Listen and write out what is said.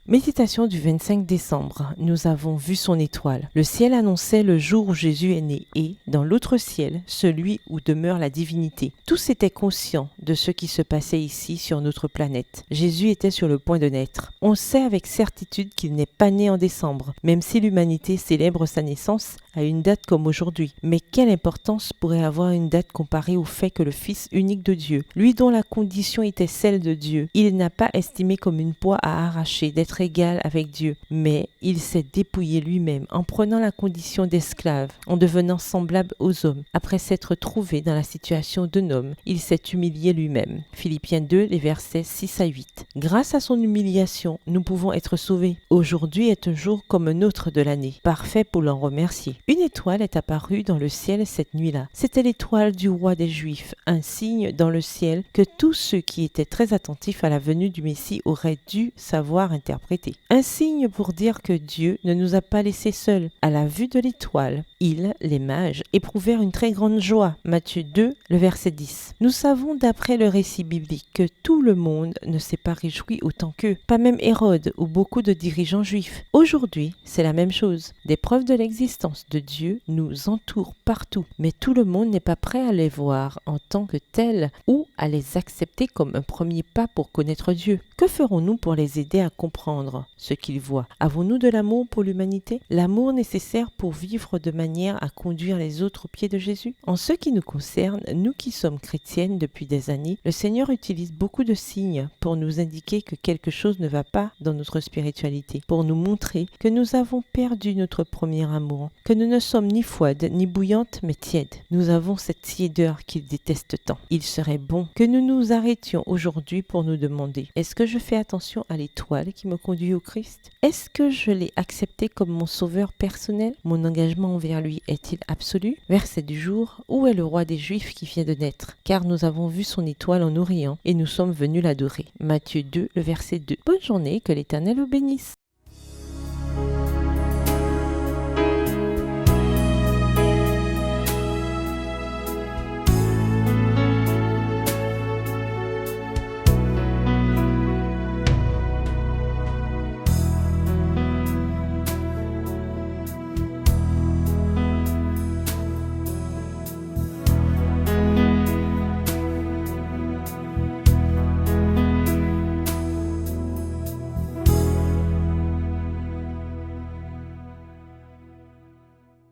Méditation du 25 décembre. Nous avons vu son étoile. Le ciel annonçait le jour où Jésus est né et, dans l'autre ciel, celui où demeure la divinité. Tous étaient conscients de ce qui se passait ici sur notre planète. Jésus était sur le point de naître. On sait avec certitude qu'il n'est pas né en décembre, même si l'humanité célèbre sa naissance à une date comme aujourd'hui. Mais quelle importance pourrait avoir une date comparée au fait que le Fils unique de Dieu, lui dont la condition était celle de Dieu, il n'a pas estimé comme une proie à arracher d'être égal avec Dieu, mais il s'est dépouillé lui-même en prenant la condition d'esclave, en devenant semblable aux hommes. Après s'être trouvé dans la situation d'un homme, il s'est humilié lui-même. Philippiens 2, les versets 6 à 8. Grâce à son humiliation, nous pouvons être sauvés. Aujourd'hui est un jour comme un autre de l'année, parfait pour l'en remercier. Une étoile est apparue dans le ciel cette nuit-là. C'était l'étoile du roi des Juifs, un signe dans le ciel que tous ceux qui étaient très attentifs à la venue du Messie auraient dû savoir interpréter. Un signe pour dire que Dieu ne nous a pas laissés seuls. À la vue de l'étoile, ils, les mages, éprouvèrent une très grande joie. Matthieu 2, le verset 10. Nous savons d'après le récit biblique que tout le monde ne s'est pas réjoui autant qu'eux, pas même Hérode ou beaucoup de dirigeants juifs. Aujourd'hui, c'est la même chose. Des preuves de l'existence de Dieu nous entourent partout, mais tout le monde n'est pas prêt à les voir en tant que tels ou à les accepter comme un premier pas pour connaître Dieu. Que ferons-nous pour les aider à comprendre ce qu'ils voient? Avons-nous de l'amour pour l'humanité? L'amour nécessaire pour vivre de manière à conduire les autres aux pieds de Jésus? En ce qui nous concerne, nous qui sommes chrétiennes depuis des années, le Seigneur utilise beaucoup de signes pour nous indiquer que quelque chose ne va pas dans notre spiritualité, pour nous montrer que nous avons perdu notre premier amour, que nous ne sommes ni froides ni bouillantes mais tièdes. Nous avons cette tiédeur qu'il déteste tant. Il serait bon que nous nous arrêtions aujourd'hui pour nous demander: est-ce que je fais attention à l'étoile qui me conduit au Christ? Est-ce que je l'ai accepté comme mon sauveur personnel? Mon engagement envers lui est-il absolu? Verset du jour: où est le roi des Juifs qui vient de naître? Car nous avons vu son étoile en Orient et nous sommes venus l'adorer. Matthieu 2, le verset 2. Bonne journée, que l'Éternel vous bénisse.